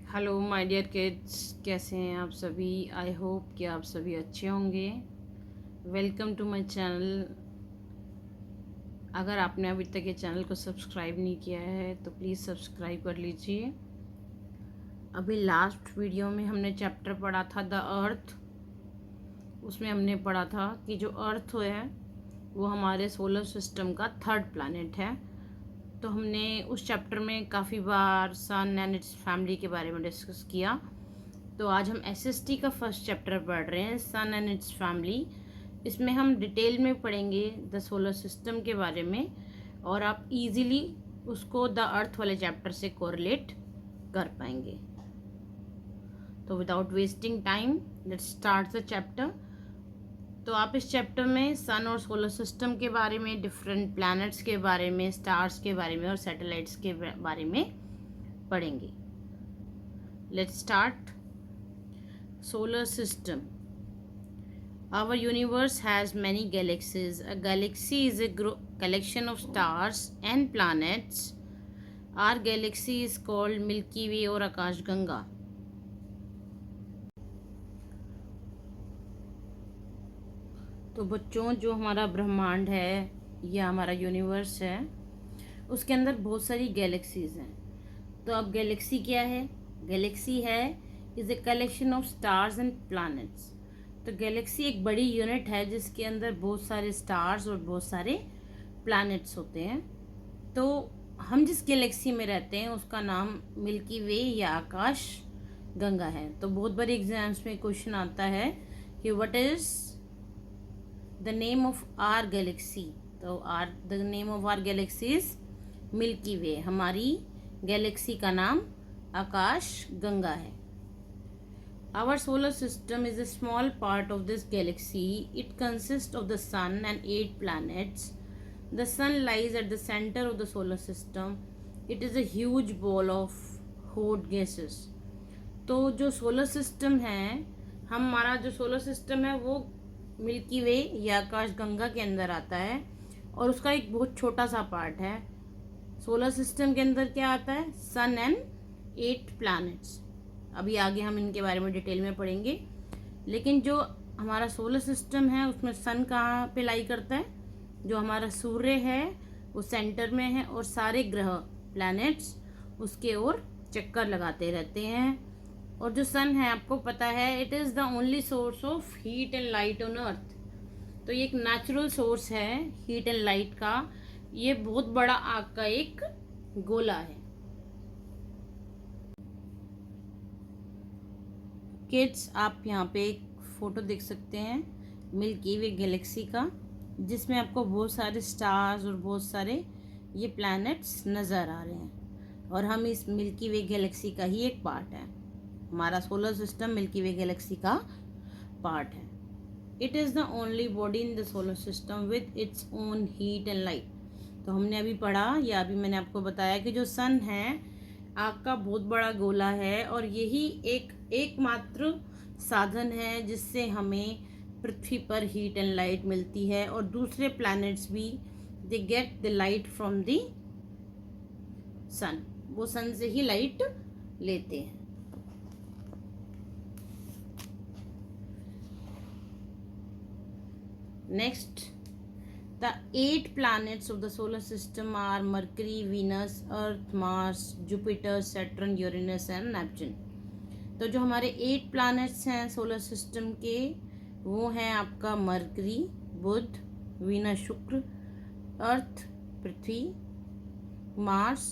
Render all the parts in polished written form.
Hello my dear kids, कैसे हैं आप सभी। आई होप कि आप सभी अच्छे होंगे। Welcome to my channel. अगर आपने अभी तक ये चैनल को सब्सक्राइब नहीं किया है तो प्लीज़ सब्सक्राइब कर लीजिए। अभी लास्ट वीडियो में हमने चैप्टर पढ़ा था द अर्थ। उसमें हमने पढ़ा था कि जो अर्थ है वो हमारे सोलर सिस्टम का थर्ड प्लैनेट है। तो हमने उस चैप्टर में काफ़ी बार सन एंड इट्स फैमिली के बारे में डिस्कस किया। तो आज हम एसएसटी का फर्स्ट चैप्टर पढ़ रहे हैं, सन एंड इट्स फैमिली। इसमें हम डिटेल में पढ़ेंगे द सोलर सिस्टम के बारे में और आप इजीली उसको द अर्थ वाले चैप्टर से कोरिलेट कर पाएंगे। तो without wasting time let's start the chapter. तो आप इस चैप्टर में सन और सोलर सिस्टम के बारे में, डिफरेंट प्लैनेट्स के बारे में, स्टार्स के बारे में और सैटेलाइट्स के बारे में पढ़ेंगे। Let's start. Solar system. Our universe has many galaxies. A galaxy is a collection of stars and planets. Our galaxy is called Milky Way और आकाशगंगा। तो बच्चों, जो हमारा ब्रह्मांड है या हमारा यूनिवर्स है उसके अंदर बहुत सारी गैलेक्सीज हैं। तो अब गैलेक्सी क्या है? गैलेक्सी है is a collection of stars and planets. तो गैलेक्सी एक बड़ी यूनिट है जिसके अंदर बहुत सारे स्टार्स और बहुत सारे प्लैनेट्स होते हैं। तो हम जिस गैलेक्सी में रहते हैं उसका नाम मिल्की वे या आकाश गंगा है। तो बहुत बार एग्जाम्स में क्वेश्चन आता है कि what is the name of our galaxy. तो the name of our galaxy is Milky Way. हमारी गैलेक्सी का नाम आकाश गंगा है। Our solar system is a small part of this galaxy. It consists of the sun and 8 planets. The sun lies at the center of the solar system. It is a huge ball of hot gases. तो जो solar system है, हमारा जो solar system है वो milky वे या आकाश गंगा के अंदर आता है और उसका एक बहुत छोटा सा पार्ट है। सोलर सिस्टम के अंदर क्या आता है? सन एंड 8 प्लैनेट्स। अभी आगे हम इनके बारे में डिटेल में पढ़ेंगे। लेकिन जो हमारा सोलर सिस्टम है उसमें सन कहाँ पे लाई करता है? जो हमारा सूर्य है वो सेंटर में है और सारे ग्रह प्लैनेट्स उसके ओर चक्कर लगाते रहते हैं। और जो सन है, आपको पता है, it is the only source of heat and light on earth. तो ये एक नेचुरल सोर्स है हीट एंड लाइट का। ये बहुत बड़ा आग का एक गोला है। किड्स, आप यहाँ पे एक फ़ोटो देख सकते हैं मिल्की वे गैलेक्सी का, जिसमें आपको बहुत सारे स्टार्स और बहुत सारे ये प्लैनेट्स नज़र आ रहे हैं। और हम इस मिल्की वे गैलेक्सी का ही एक पार्ट है। हमारा सोलर सिस्टम मिल्की वे गैलेक्सी का पार्ट है। It is the only body in the solar system with its own heat and light. तो हमने अभी पढ़ा या अभी मैंने आपको बताया कि जो सन है आग का बहुत बड़ा गोला है और यही एकमात्र साधन है जिससे हमें पृथ्वी पर हीट एंड लाइट मिलती है। और दूसरे प्लैनेट्स भी they get the light from the sun. वो सन से ही लाइट लेते हैं। Next, the 8 planets of the solar system are Mercury, Venus, Earth, Mars, Jupiter, Saturn, Uranus and Neptune. तो जो हमारे 8 planets हैं सोलर सिस्टम के वो हैं आपका मरकरी बुध, वीनस शुक्र, अर्थ पृथ्वी, मार्स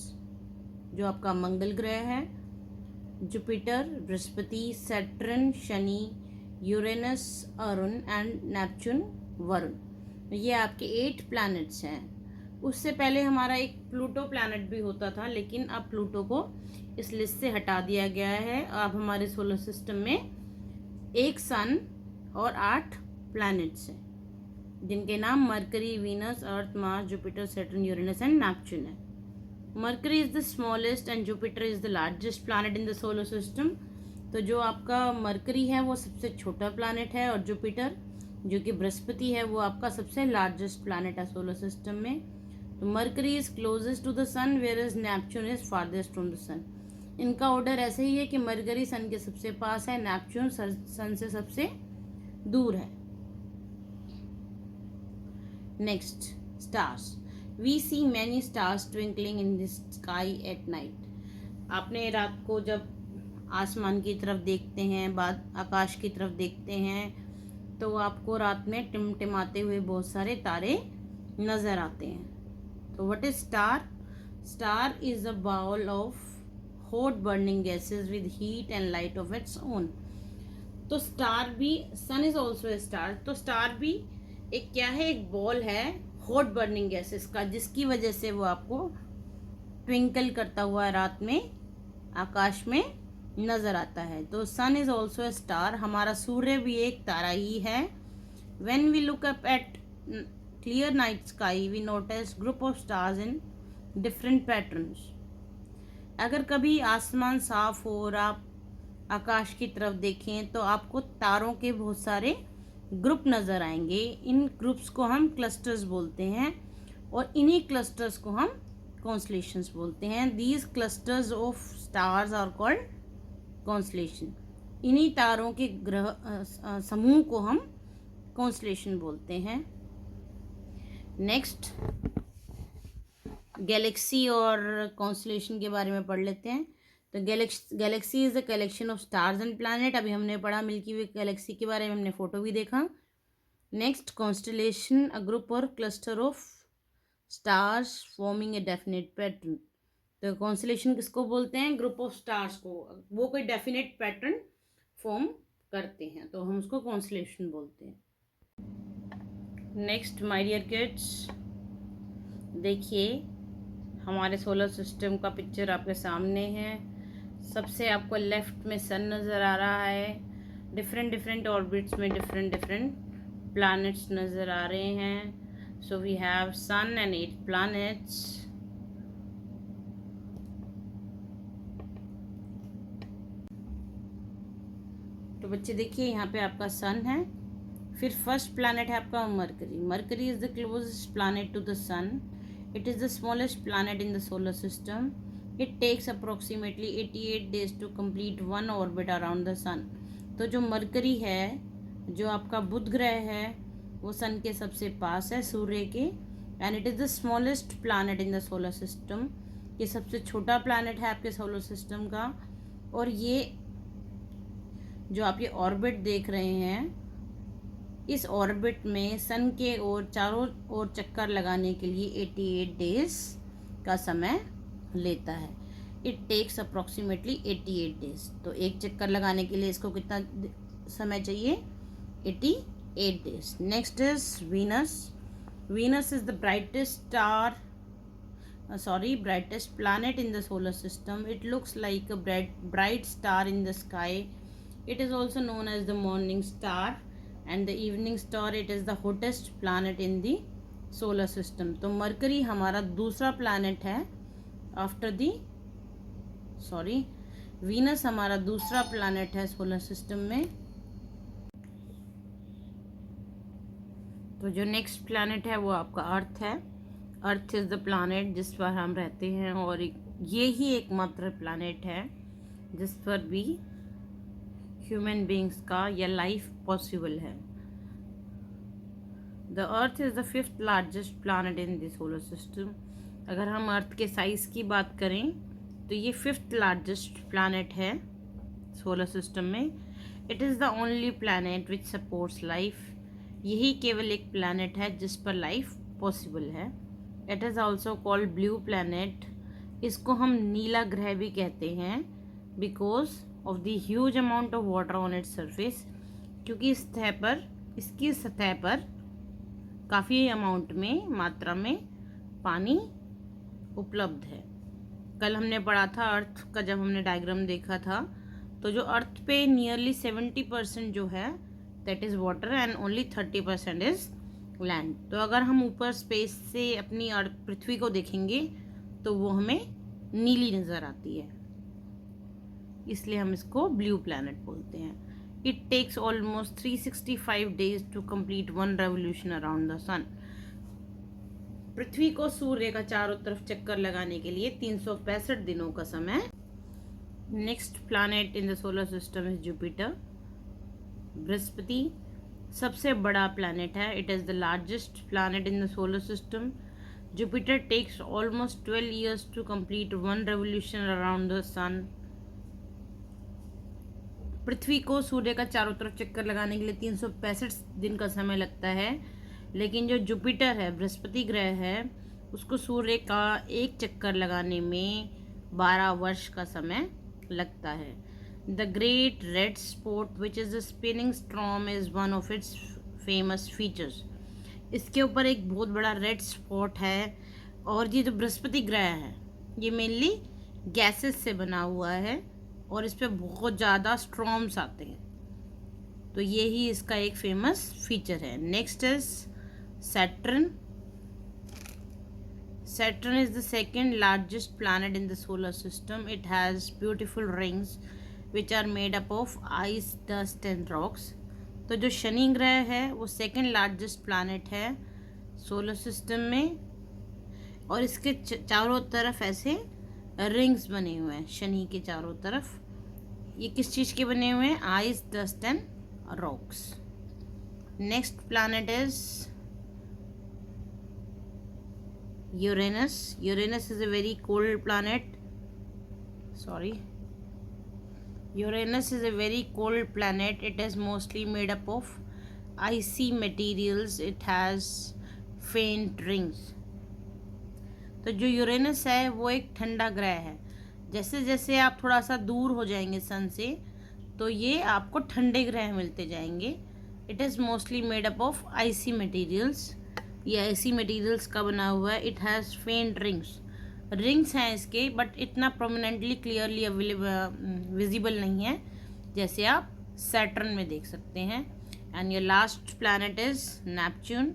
जो आपका मंगल ग्रह है, Jupiter Brihaspati, Saturn Shani, Uranus Arun and Neptune Varun. ये आपके 8 प्लैनेट्स हैं। उससे पहले हमारा एक प्लूटो प्लैनेट भी होता था, लेकिन अब प्लूटो को इस लिस्ट से हटा दिया गया है। अब हमारे सोलर सिस्टम में एक सन और 8 प्लैनेट्स हैं जिनके नाम Mercury, Venus, Earth, Mars, Jupiter, Saturn, Uranus and Neptune है। Mercury is the smallest and Jupiter is the largest planet in the solar system. तो जो आपका मरकरी है वो सबसे छोटा प्लैनेट है और जुपिटर जो कि बृहस्पति है वो आपका सबसे लार्जेस्ट प्लैनेट है सोलर सिस्टम में। तो Mercury is closest to the sun where is Neptune is farthest from the sun. इनका ऑर्डर ऐसे ही है कि मरकरी सन के सबसे पास है, नेपच्यून सन से सबसे दूर है। Next, stars. We see many stars twinkling in the sky at night. आपने रात को जब आसमान की तरफ देखते हैं, बाद आकाश की तरफ देखते हैं, तो आपको रात में टिमटिमाते हुए बहुत सारे तारे नज़र आते हैं। तो what is star? Star is a bowl of hot burning gases with heat and light of its own. तो स्टार भी, sun is also a star, तो स्टार भी एक क्या है, एक बॉल है हॉट बर्निंग गैसेस का, जिसकी वजह से वो आपको ट्विंकल करता हुआ रात में आकाश में नजर आता है। तो sun is also a star, हमारा सूर्य भी एक तारा ही है। When we look up at clear night sky we notice group of stars in different patterns. अगर कभी आसमान साफ हो और आप आकाश की तरफ देखें तो आपको तारों के बहुत सारे ग्रुप नज़र आएंगे। इन ग्रुप्स को हम क्लस्टर्स बोलते हैं और इन्हीं क्लस्टर्स को हम कॉन्स्टलेशंस बोलते हैं। These clusters of stars are called constellation. इन्हीं तारों के ग्रह समूह को हम कॉन्स्टलेशन बोलते हैं। नेक्स्ट, गैलेक्सी और कॉन्स्टलेशन के बारे में पढ़ लेते हैं। तो Galaxy is a collection of stars and planet. अभी हमने पढ़ा मिल्की वे गैलेक्सी के बारे में, हमने फोटो भी देखा। नेक्स्ट, कॉन्स्टलेशन अ ग्रुप और cluster of stars forming a definite pattern. तो कॉन्स्टलेशन किसको बोलते हैं? ग्रुप ऑफ स्टार्स को, वो कोई डेफिनेट पैटर्न फॉर्म करते हैं तो हम उसको कॉन्स्टलेशन बोलते हैं। नेक्स्ट माय डियर किड्स, देखिए हमारे सोलर सिस्टम का पिक्चर आपके सामने है। सबसे आपको लेफ्ट में सन नज़र आ रहा है, डिफरेंट डिफरेंट ऑर्बिट्स में डिफरेंट डिफरेंट प्लैनेट्स नज़र आ रहे हैं। So we have sun and 8 planets. तो बच्चे देखिए यहाँ पे आपका सन है, फिर फर्स्ट प्लैनेट है आपका Mercury. Mercury is the closest planet to the sun. It is the smallest planet in the solar system. It takes approximately 88 days to complete one orbit around the sun. तो जो mercury है, जो आपका बुध ग्रह है, वो सन के सबसे पास है, सूर्य के, and it is the smallest planet in the solar system. ये सबसे छोटा प्लैनेट है आपके सोलर सिस्टम का। और ये जो आप ये ऑर्बिट देख रहे हैं, इस ऑर्बिट में सन के और चारों ओर चक्कर लगाने के लिए 88 days का समय लेता है। It takes approximately 88 days। तो एक चक्कर लगाने के लिए इसको कितना समय चाहिए? 88 days। Next is Venus. Venus is the brightest planet in the solar system. It looks like a bright star in the sky. It is also known as the morning star and the evening star. It is the hottest planet in the solar system. तो mercury हमारा दूसरा planet है after the Venus हमारा दूसरा planet है solar system में। तो जो नेक्स्ट planet है वो आपका अर्थ है। अर्थ इज़ द प्लानट जिस पर हम रहते हैं और ये ही एकमात्र प्लानट है जिस पर भी ह्यूमन बींग्स का या लाइफ पॉसिबल है। The earth is the 5th largest planet in the solar system. अगर हम अर्थ के साइज़ की बात करें तो ये 5th लार्जेस्ट प्लानट है सोलर सिस्टम में। It is the only planet which supports life. यही केवल एक प्लानट है जिस पर लाइफ पॉसिबल है। It is also called blue planet. इसको हम नीला ग्रह भी कहते हैं because of the huge amount of water on its surface, क्योंकि इसकी सतह पर काफ़ी अमाउंट में मात्रा में पानी उपलब्ध है। कल हमने पढ़ा था अर्थ का, जब हमने डायग्राम देखा था, तो जो अर्थ पे नियरली 70% जो है that is water and only 30% is land. तो अगर हम ऊपर स्पेस से अपनी अर्थ पृथ्वी को देखेंगे तो वो हमें नीली नज़र आती है, इसलिए हम इसको ब्लू प्लैनेट बोलते हैं। It takes almost 365 days to complete one revolution around the sun. पृथ्वी को सूर्य का चारों तरफ चक्कर लगाने के लिए 365 दिनों का समय next planet in the solar system is Jupiter. बृहस्पति सबसे बड़ा प्लानेट है। It is the largest planet in the solar system. Jupiter takes almost 12 years to complete one revolution around the sun. पृथ्वी को सूर्य का चारों तरफ चक्कर लगाने के लिए 365 दिन का समय लगता है, लेकिन जो जुपिटर है, बृहस्पति ग्रह है, उसको सूर्य का एक चक्कर लगाने में 12 वर्ष का समय लगता है। The great red spot which is the spinning storm is one of its famous features. इसके ऊपर एक बहुत बड़ा रेड स्पॉट है, और ये जो बृहस्पति ग्रह है ये मेनली गैसेस से बना हुआ है और इस पर बहुत ज़्यादा स्ट्रॉम्स आते हैं, तो ये ही इसका एक फेमस फीचर है। Next is Saturn. Saturn is the second largest planet in the solar system. It has beautiful rings which are made up of ice, dust and rocks. तो जो शनि ग्रह है वो सेकंड लार्जेस्ट प्लानट है solar system में, और इसके चारों तरफ ऐसे रिंग्स बने हुए हैं शनि के चारों तरफ। ये किस चीज़ के बने हुए हैं? Ice, dust and rocks. Next planet is Uranus. Uranus is a very cold planet. Sorry. Uranus is a very cold planet. It is mostly made up of icy materials. It has faint rings. तो जो Uranus है वो एक ठंडा ग्रह है। जैसे जैसे आप थोड़ा सा दूर हो जाएंगे सन से, तो ये आपको ठंडे ग्रह मिलते जाएंगे। It is mostly made up of icy materials. ये ऐसी मटेरियल्स का बना हुआ है। इट हैज़ फेंट रिंग्स हैं इसके, बट इतना प्रोमिनेंटली क्लियरली विजिबल नहीं है जैसे आप सैटर्न में देख सकते हैं। And your last planet is Neptune.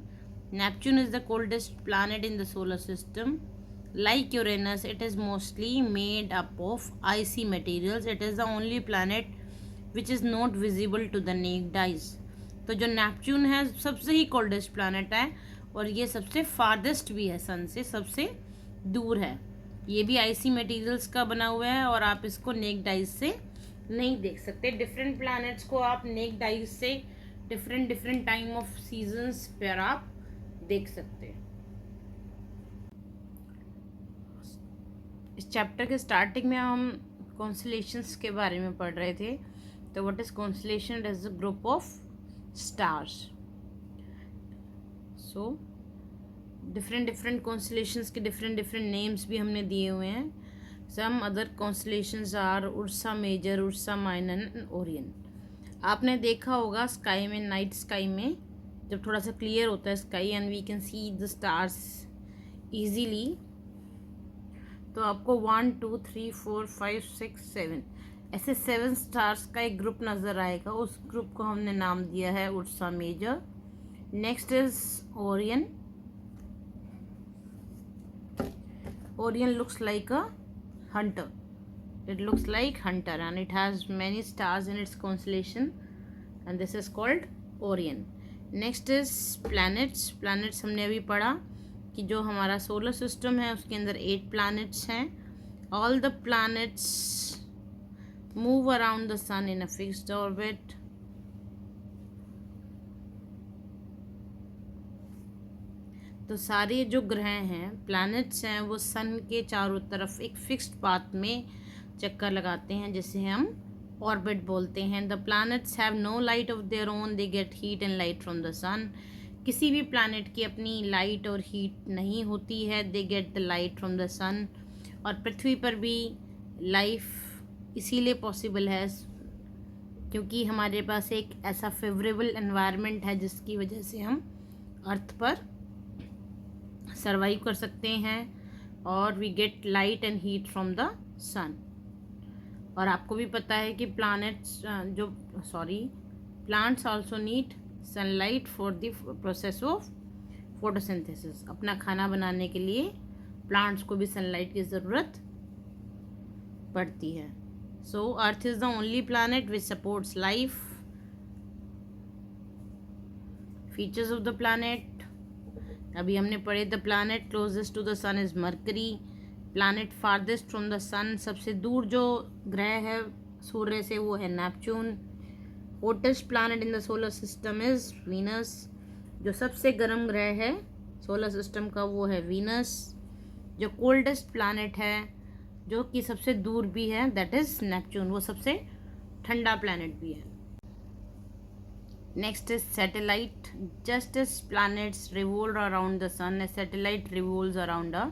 Neptune is the coldest planet in the solar system. Like Uranus, it is mostly made up of icy materials. It is the only planet which is not visible to the naked eyes. तो जो Neptune है सबसे ही coldest planet है, और ये सबसे farthest भी है सन से, सबसे दूर है। ये भी आइसी मटेरियल्स का बना हुआ है और आप इसको नेक्ड आइज से नहीं देख सकते। डिफरेंट प्लैनेट्स को आप नेक्ड आइज से डिफरेंट टाइम ऑफ सीजन्स पर आप देख सकते हैं। इस चैप्टर के स्टार्टिंग में हम कॉन्स्टलेशंस के बारे में पढ़ रहे थे। तो what is constellation? It is a group of stars. So different constellations के डिफरेंट नेम्स भी हमने दिए हुए हैं। Some other constellations are Ursa Major, Ursa Minor and Orion. आपने देखा होगा स्काई में, नाइट स्काई में जब थोड़ा सा क्लियर होता है sky and we can see the stars easily, तो आपको 1 2 3 4 5 6 7 ऐसे 7 स्टार्स का एक ग्रुप नज़र आएगा। उस ग्रुप को हमने नाम दिया है Ursa Major. Next is Orion. Orion looks like a hunter. It looks like hunter and it has many stars in its constellation and this is called Orion. Next is planets. Planets हमने अभी पढ़ा कि जो हमारा solar system है उसके अंदर 8 planets हैं. All the planets move around the sun in a fixed orbit. तो सारे जो ग्रह हैं, प्लैनेट्स हैं, वो सन के चारों तरफ एक फिक्स्ड पाथ में चक्कर लगाते हैं, जिसे हम ऑर्बिट बोलते हैं. The planets have no light of their own, they get heat and light from the sun. किसी भी प्लैनेट की अपनी लाइट और हीट नहीं होती है, they get the light from the sun. और पृथ्वी पर भी लाइफ इसीलिए पॉसिबल है क्योंकि हमारे पास एक ऐसा फेवरेबल एनवायरनमेंट है जिसकी वजह से हम अर्थ पर सर्वाइव कर सकते हैं और we get light and heat from the sun. और आपको भी पता है कि plants also need sunlight for the process of photosynthesis. अपना खाना बनाने के लिए प्लांट्स को भी सनलाइट की ज़रूरत पड़ती है. So Earth is the only planet which supports life. Features of the planet अभी हमने पढ़े. The planet closest to the sun is Mercury. Planet farthest from the sun, सबसे दूर जो ग्रह है सूर्य से वो है Neptune. Hottest planet in the solar system is Venus, जो सबसे गर्म ग्रह है सोलर सिस्टम का वो है वीनस। जो कोल्डेस्ट प्लैनेट है जो कि सबसे दूर भी है दैट इज नेपच्यून, वो सबसे ठंडा प्लैनेट भी है। Next is satellite. Just as planets revolve around the sun, a satellite revolves around a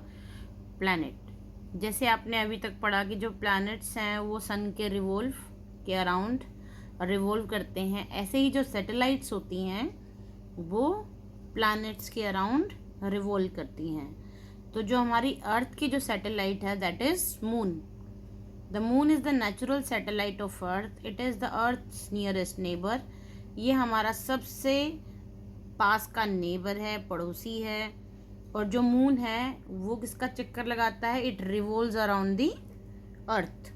planet. जैसे आपने अभी तक पढ़ा कि जो प्लैनेट्स हैं वो सन के रिवॉल्व के अराउंड रिवॉल्व करते हैं, ऐसे ही जो सैटेलाइट्स होती हैं वो प्लैनेट्स के अराउंड रिवॉल्व करती हैं। तो जो हमारी अर्थ की जो सैटेलाइट है that is moon. The moon is the natural satellite of earth, it is the earth's nearest neighbour. ये हमारा सबसे पास का नेबर है, पड़ोसी है। और जो मून है वो किसका चक्कर लगाता है, इट रिवॉल्व्स अराउंड दी अर्थ।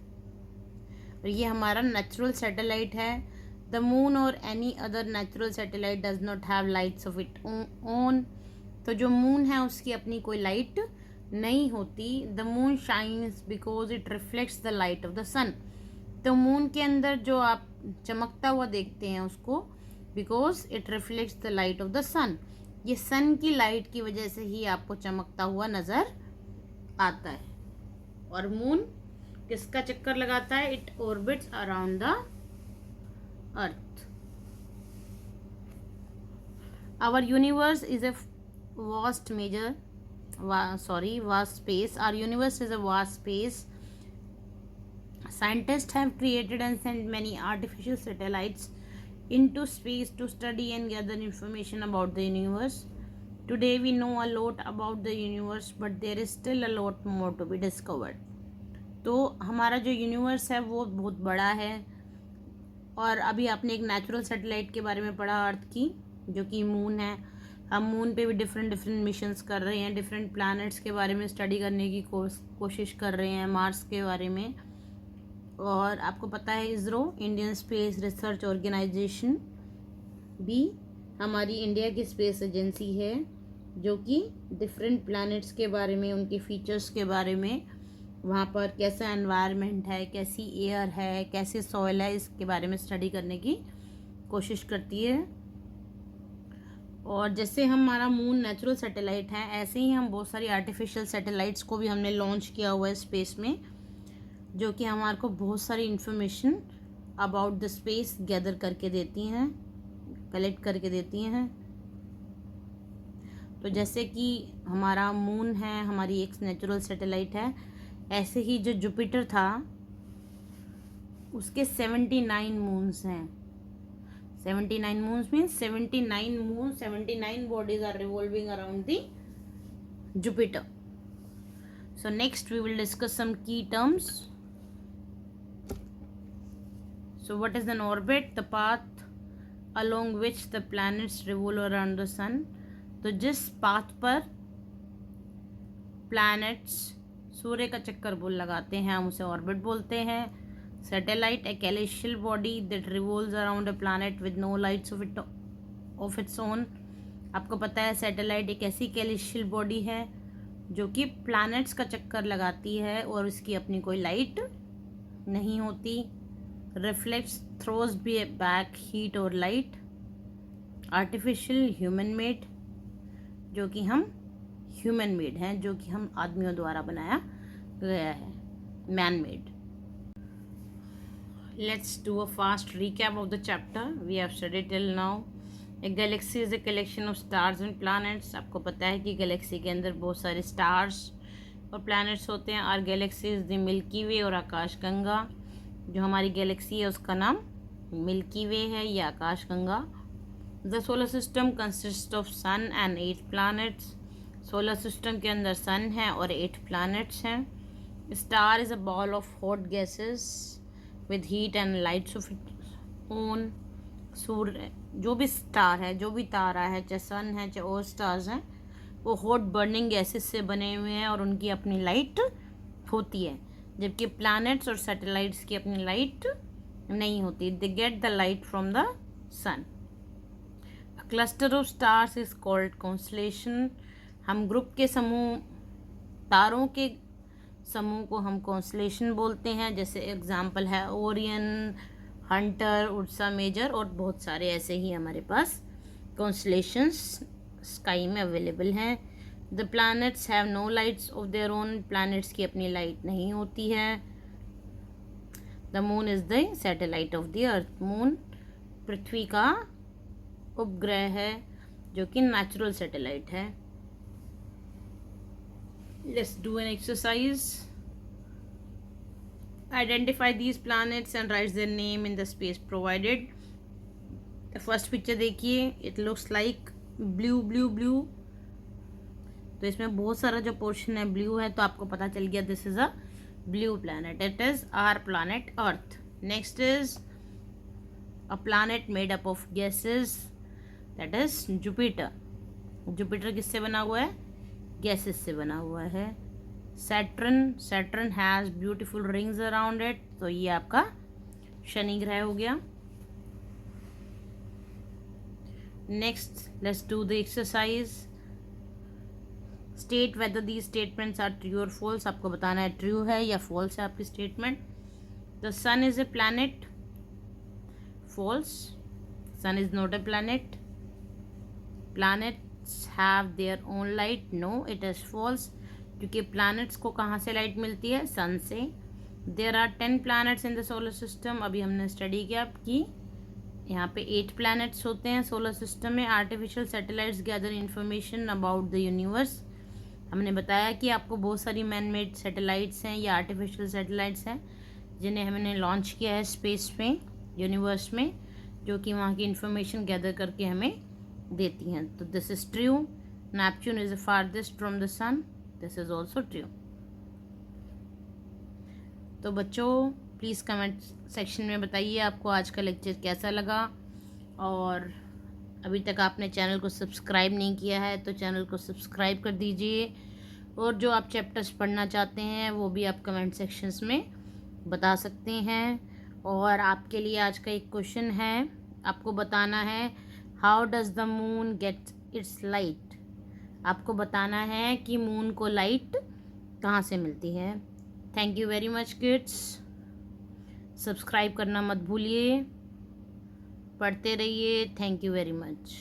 और ये हमारा नेचुरल सैटेलाइट है। द मून और any other natural satellite does not have lights off it own. तो जो मून है उसकी अपनी कोई लाइट नहीं होती। The moon shines because it reflects the light of the sun. तो मून के अंदर जो आप चमकता हुआ देखते हैं उसको because it reflects the light of the sun, ये सन की लाइट की वजह से ही आपको चमकता हुआ नज़र आता है। और मून किसका चक्कर लगाता है, it orbits around the earth. Our universe is a vast space. Our universe is a vast space. Scientists have created and sent many artificial satellites into space to study and gather information about the universe. Today we know a lot about the universe, but there is still a lot more to be discovered. तो हमारा जो universe है वो बहुत बड़ा है। और अभी आपने एक नेचुरल सैटेलाइट के बारे में पढ़ा अर्थ की, जो कि मून है। हम मून पे भी डिफरेंट मिशंस कर रहे हैं, डिफरेंट प्लैनेट्स के बारे में स्टडी करने की कोशिश कर रहे हैं, मार्स के बारे में। और आपको पता है ISRO, Indian Space Research Organisation भी हमारी इंडिया की स्पेस एजेंसी है, जो कि डिफरेंट प्लैनेट्स के बारे में, उनके फीचर्स के बारे में, वहाँ पर कैसा एनवायरनमेंट है, कैसी एयर है, कैसे सॉइल है, इसके बारे में स्टडी करने की कोशिश करती है। और जैसे हमारा मून नेचुरल सैटेलाइट है, ऐसे ही हम बहुत सारी आर्टिफिशियल सैटेलाइट्स को भी हमने लॉन्च किया हुआ है स्पेस में, जो कि हमारे को बहुत सारी information about the space gather करके देती हैं, कलेक्ट करके देती हैं। तो जैसे कि हमारा मून है, हमारी एक नेचुरल सैटेलाइट है, ऐसे ही जो जुपिटर था उसके 79 मून्स हैं। 79 moons means 79 moons, 79 bodies are revolving around the Jupiter. So next we will discuss some key terms. So what is an orbit? The path along which the planets revolve around the sun. तो जिस path पर planets सूर्य का चक्कर लगाते हैं हम उसे orbit बोलते हैं। Satellite, a celestial body that revolves around a planet with no lights of its own. आपको पता है सैटेलाइट एक ऐसी celestial body है जो कि प्लैनेट्स का चक्कर लगाती है और उसकी अपनी कोई लाइट नहीं होती। रिफ्लेक्ट्स थ्रोज बैक हीट और लाइट। आर्टिफिशियल ह्यूमन मेड, जो कि हम ह्यूमन मेड हैं, जो कि हम आदमियों द्वारा बनाया गया है, man made. Let's do a fast recap of the chapter we have studied till now. A galaxy is a collection of stars and planets. आपको पता है कि गैलेक्सी के अंदर बहुत सारे स्टार्स और प्लैनेट्स होते हैं। Our galaxy is the Milky Way और आकाशगंगा। जो हमारी गैलेक्सी है उसका नाम मिल्की वे है या आकाशगंगा। The solar system consist of sun and 8 planets. Solar system के अंदर सन है और 8 प्लैनेट्स हैं। Star is a ball of hot gases with heat and lights of its own. सूर्य, जो भी स्टार है, जो भी तारा है, चाहे सन है चाहे और स्टार्स हैं, वो हॉट बर्निंग गैसेस से बने हुए हैं और उनकी अपनी लाइट होती है, जबकि प्लैनेट्स और सैटेलाइट्स की अपनी लाइट नहीं होती। They get the light from the sun. A cluster of stars is called constellation. हम ग्रुप के समूह, तारों के समूह को हम कॉन्स्टलेशन बोलते हैं, जैसे एग्जाम्पल है ओरियन, हंटर, उर्सा मेजर और बहुत सारे ऐसे ही हमारे पास कॉन्स्टलेशंस स्काई में अवेलेबल हैं। The planets have no lights of their own, planets की अपनी लाइट नहीं होती है। The moon is the satellite of the earth, moon पृथ्वी का उपग्रह है जो कि नेचुरल सैटेलाइट है। Let's do an exercise. Identify these planets and write their name in the space provided. First picture देखिए, it looks like blue blue blue, तो इसमें बहुत सारा जो पोर्शन है ब्लू है, तो आपको पता चल गया this is a blue planet, it is our planet earth. Next is a planet made up of gases, that is Jupiter. Jupiter किससे बना हुआ है? गैसेस से बना हुआ है। Saturn has beautiful rings around it, तो ये आपका शनि ग्रह हो गया। Next let's do the exercise. State whether these statements are true और फॉल्स, आपको बताना है ट्रू है या फॉल्स है आपकी statement. The sun is a planet, false, sun is not a planet. Planets have their own light, no it is false, क्योंकि planets को कहाँ से लाइट मिलती है? सन से। There are 10 planets in the solar system, अभी हमने study किया कि यहाँ पे 8 प्लैनेट्स होते हैं सोलर सिस्टम में। Artificial satellites gather information about the universe, हमने बताया कि आपको बहुत सारी मैन मेड सैटेलाइट्स हैं या आर्टिफिशियल सैटेलाइट्स हैं जिन्हें हमने लॉन्च किया है स्पेस में, यूनिवर्स में, जो कि वहाँ की इंफॉर्मेशन गैदर करके हमें देती हैं। तो this is true. Neptune is the farthest from the sun, this is also true. तो बच्चों प्लीज़ कमेंट सेक्शन में बताइए आपको आज का लेक्चर कैसा लगा, और अभी तक आपने चैनल को सब्सक्राइब नहीं किया है तो चैनल को सब्सक्राइब कर दीजिए, और जो आप चैप्टर्स पढ़ना चाहते हैं वो भी आप कमेंट सेक्शंस में बता सकते हैं। और आपके लिए आज का एक क्वेश्चन है, आपको बताना है how does the moon get its light, आपको बताना है कि मून को लाइट कहाँ से मिलती है। Thank you very much kids, subscribe करना मत भूलिए, पढ़ते रहिए। Thank you very much.